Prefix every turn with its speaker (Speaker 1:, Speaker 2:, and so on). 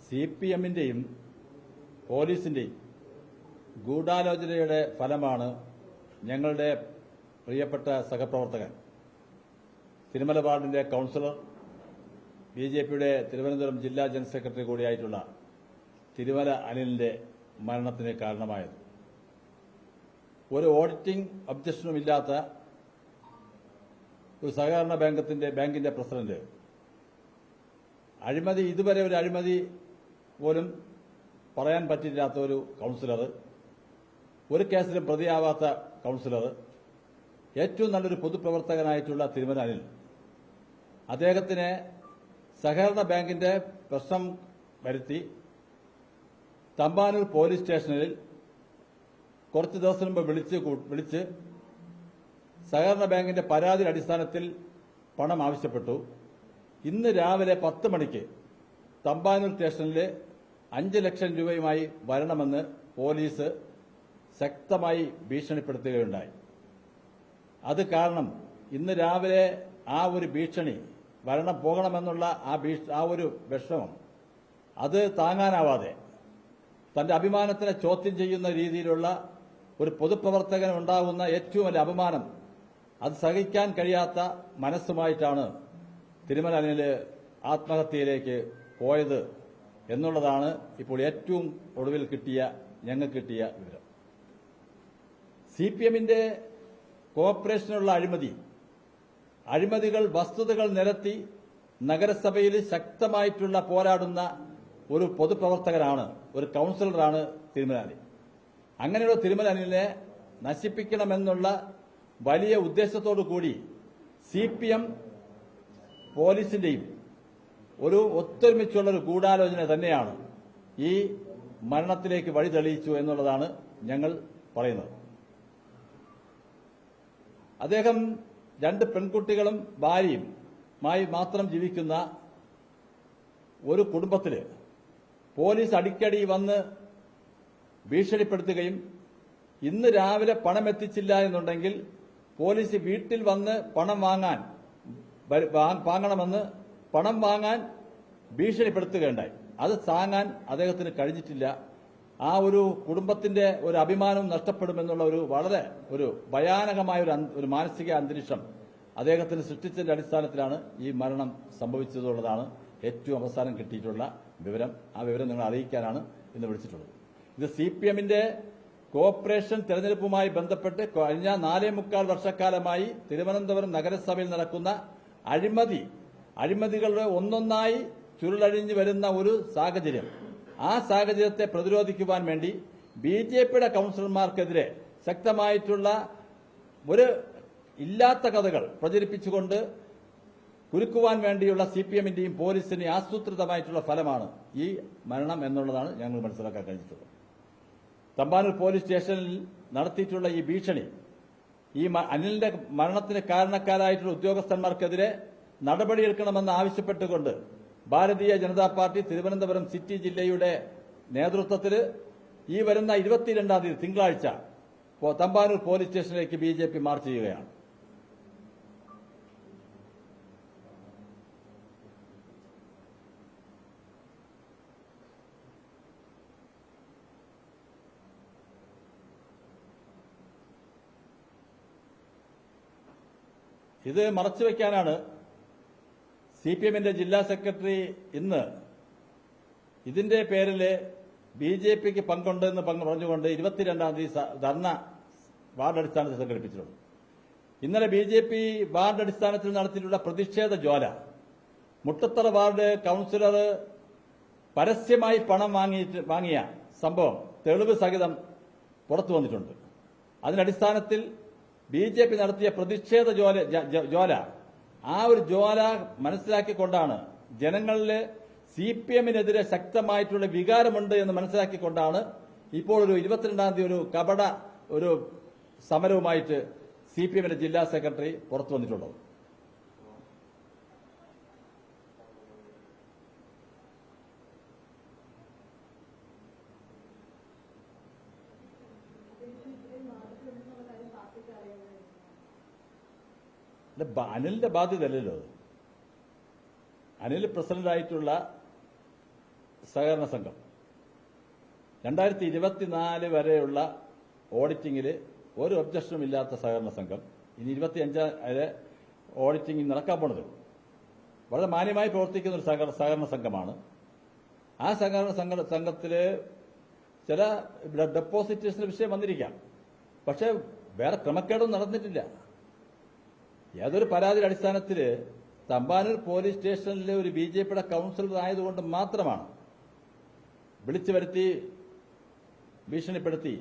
Speaker 1: CPM-ന്റെയും പോലീസിന്റെയും ഗൂഢാലോചനയുടെ ഫലമാണ് ഞങ്ങളുടെ പ്രിയപ്പെട്ട സഹപ്രവർത്തകൻ തിരുമല വാർഡിന്റെ കൌൺസിലർ BJP-യുടെ തിരുവനന്തപുരം ജില്ലാ ജനറൽ സെക്രട്ടറി കൂടിയായിട്ടുള്ള തിരുമല അനിലിന്റെ മരണത്തിന് കാരണമായത്. ഒരു ഓഡിറ്റിംഗ് ഒബ്ജക്ഷനുമില്ലാത്ത ഒരു സഹകരണ ബാങ്കിന്റെ പ്രസിഡന്റ്, അഴിമതി ഇതുവരെ ഒരു അഴിമതി പോലും പറയാൻ പറ്റില്ലാത്ത ഒരു കൌൺസിലർ, ഒരു കേസിലും പ്രതിയാവാത്ത കൌൺസിലർ, ഏറ്റവും നല്ലൊരു പൊതുപ്രവർത്തകനായിട്ടുള്ള തിരുമല അനിൽ, അദ്ദേഹത്തിനെ സഹകരണ ബാങ്കിന്റെ പ്രശ്നം വരുത്തി തമ്പാനൂർ പോലീസ് സ്റ്റേഷനിൽ കുറച്ച് ദിവസം മുമ്പ് വിളിച്ച് സഹകരണ ബാങ്കിന്റെ പരാതിയുടെ അടിസ്ഥാനത്തിൽ പണം ആവശ്യപ്പെട്ടു. ഇന്ന് രാവിലെ 10 മണിക്ക് തമ്പാനൂർ സ്റ്റേഷനിൽ 5 ലക്ഷം രൂപയുമായി വരണമെന്ന് പോലീസ് ശക്തമായി ഭീഷണിപ്പെടുത്തുകയുണ്ടായി. അത് കാരണം ഇന്ന് രാവിലെ ആ ഒരു ഭീഷണി, പോകണമെന്നുള്ള ആ ഒരു വിഷമം അത് താങ്ങാനാവാതെ തന്റെ അഭിമാനത്തിനെ ചോദ്യം ചെയ്യുന്ന രീതിയിലുള്ള ഒരു പൊതുപ്രവർത്തകന് ഉണ്ടാകുന്ന ഏറ്റവും വലിയ അപമാനം, അത് സഹിക്കാൻ കഴിയാത്ത മനസ്സുമായിട്ടാണ് തിരുമല അനില് ആത്മഹത്യയിലേക്ക് പോയത് എന്നുള്ളതാണ് ഇപ്പോൾ ഏറ്റവും ഒടുവിൽ ഞങ്ങൾക്ക് കിട്ടിയ വിവരം. CPM-ന്റെ കോർപ്പറേഷനുള്ള അഴിമതികൾ വസ്തുതകൾ നിരത്തി നഗരസഭയിൽ ശക്തമായിട്ടുള്ള പോരാടുന്ന ഒരു പൊതുപ്രവർത്തകനാണ്, ഒരു കൌൺസിലറാണ് തിരുമല അനിൽ. അങ്ങനെയുള്ള തിരുമല അനിലിനെ നശിപ്പിക്കണമെന്നുള്ള വലിയ ഉദ്ദേശത്തോടു കൂടി CPM പോലീസിന്റെയും ഒരു ഒത്തൊരുമിച്ചുള്ള ഒരു ഗൂഢാലോചന തന്നെയാണ് ഈ മരണത്തിലേക്ക് വഴി തെളിയിച്ചു എന്നുള്ളതാണ് ഞങ്ങൾ പറയുന്നത്. അദ്ദേഹം 2 പെൺകുട്ടികളും ഭാര്യയുമായി മാത്രം ജീവിക്കുന്ന ഒരു കുടുംബത്തിൽ പോലീസ് അടിക്കടി വന്ന് ഭീഷണിപ്പെടുത്തുകയും ഇന്ന് രാവിലെ പണം എത്തിച്ചില്ല എന്നുണ്ടെങ്കിൽ പോലീസ് വീട്ടിൽ വന്ന് പണം വാങ്ങാൻ ഭീഷണിപ്പെടുത്തുകയുണ്ടായി. അത് താങ്ങാൻ അദ്ദേഹത്തിന് കഴിഞ്ഞിട്ടില്ല. ആ ഒരു കുടുംബത്തിന്റെ ഒരു അഭിമാനം നഷ്ടപ്പെടുമെന്നുള്ള വളരെ ഭയാനകമായ ഒരു മാനസിക അന്തരീക്ഷം അദ്ദേഹത്തിന് സൃഷ്ടിച്ചതിന്റെ അടിസ്ഥാനത്തിലാണ് ഈ മരണം സംഭവിച്ചതുള്ളതാണ് ഏറ്റവും അവസാനം കിട്ടിയിട്ടുള്ള വിവരം. ആ വിവരം നിങ്ങളെ അറിയിക്കാനാണ് ഇന്ന് വിളിച്ചിട്ടുള്ളത്. ഇത് CPM-ന്റെ കോർപ്പറേഷൻ തെരഞ്ഞെടുപ്പുമായി ബന്ധപ്പെട്ട് കഴിഞ്ഞ 4.25 വർഷക്കാലമായി തിരുവനന്തപുരം നഗരസഭയിൽ നടക്കുന്ന അഴിമതികളുടെ ഒന്നൊന്നായി ചുരുളഴിഞ്ഞു വരുന്ന ഒരു സാഹചര്യം, ആ സാഹചര്യത്തെ പ്രതിരോധിക്കുവാൻ വേണ്ടി BJP-യുടെ കൌൺസിലർമാർക്കെതിരെ ശക്തമായിട്ടുള്ള ഇല്ലാത്ത കഥകൾ പ്രചരിപ്പിച്ചുകൊണ്ട് കുരുക്കുവാൻ വേണ്ടിയുള്ള CPM-ന്റെയും പോലീസിന്റെയും ആസൂത്രിതമായിട്ടുള്ള ഫലമാണ് ഈ മരണം എന്നുള്ളതാണ് ഞങ്ങൾ മനസ്സിലാക്കാൻ കഴിഞ്ഞിട്ടുള്ളത്. തമ്പാനൂർ പോലീസ് സ്റ്റേഷനിൽ നടത്തിയിട്ടുള്ള ഈ ഭീഷണി, ഈ അനിലിന്റെ മരണത്തിന് കാരണക്കാരായിട്ടുള്ള ഉദ്യോഗസ്ഥന്മാർക്കെതിരെ നടപടിയെടുക്കണമെന്ന് ആവശ്യപ്പെട്ടുകൊണ്ട് ഭാരതീയ ജനതാ പാർട്ടി തിരുവനന്തപുരം സിറ്റി ജില്ലയുടെ നേതൃത്വത്തിൽ ഈ വരുന്ന 22-ാം തീയതി തിങ്കളാഴ്ച തമ്പാനൂർ പോലീസ് സ്റ്റേഷനിലേക്ക് BJP മാർച്ച് ചെയ്യുകയാണ്. ഇത് മറച്ചുവെക്കാനാണ് CPM-ന്റെ ജില്ലാ സെക്രട്ടറി ഇന്ന് ഇതിന്റെ പേരിൽ BJP-ക്ക് പങ്കുണ്ടെന്ന് പറഞ്ഞുകൊണ്ട് 22-ാം തീയതി ധർണ വാർഡ് അടിസ്ഥാനത്തിൽ സംഘടിപ്പിച്ചിട്ടുണ്ട്. ഇന്നലെ BJP വാർഡ് അടിസ്ഥാനത്തിൽ നടത്തിയിട്ടുള്ള പ്രതിഷേധ ജ്വാല, മുട്ടത്തറ വാർഡ് കൌൺസിലർ പരസ്യമായി പണം വാങ്ങിയ സംഭവം തെളിവ് സഹിതം പുറത്തു വന്നിട്ടുണ്ട്. അതിനടിസ്ഥാനത്തിൽ BJP നടത്തിയ പ്രതിഷേധ ജ്വാല, ആ ഒരു ജ്വാല മനസ്സിലാക്കിക്കൊണ്ടാണ്, ജനങ്ങളിലെ CPM-നെതിരെ ശക്തമായിട്ടുള്ള വികാരമുണ്ട് എന്ന് മനസ്സിലാക്കിക്കൊണ്ടാണ് ഇപ്പോൾ ഒരു 22-ാം തീയതി ഒരു സമരവുമായിട്ട് CPM-ന്റെ ജില്ലാ സെക്രട്ടറി പുറത്തു വന്നിട്ടുള്ളത്. അനിലിന്റെ ബാധ്യതയല്ലല്ലോ അത്. അനിൽ പ്രസിഡന്റായിട്ടുള്ള സഹകരണ സംഘം 2024 വരെയുള്ള ഓഡിറ്റിംഗിൽ ഒരു ഒബ്ജക്ഷനും ഇല്ലാത്ത സഹകരണ സംഘം ഇനി 25 വരെ ഓഡിറ്റിംഗ് നടക്കാൻ പോണത് വളരെ മാന്യമായി പ്രവർത്തിക്കുന്ന ഒരു സഹകരണ സംഘമാണ്. ആ സഹകരണ സംഘത്തില് ചില ഡെപ്പോസിറ്റേഴ്സിന്റെ വിഷയം വന്നിരിക്കാം, പക്ഷെ വേറെ ക്രമക്കേടൊന്നും നടന്നിട്ടില്ല. ഏതൊരു പരാതിയുടെ അടിസ്ഥാനത്തിൽ തമ്പാനൂർ പോലീസ് സ്റ്റേഷനിലെ ഒരു BJPയുടെ കൌൺസിലർ ആയതുകൊണ്ട് മാത്രമാണ് വിളിച്ചു വരുത്തി ഭീഷണിപ്പെടുത്തി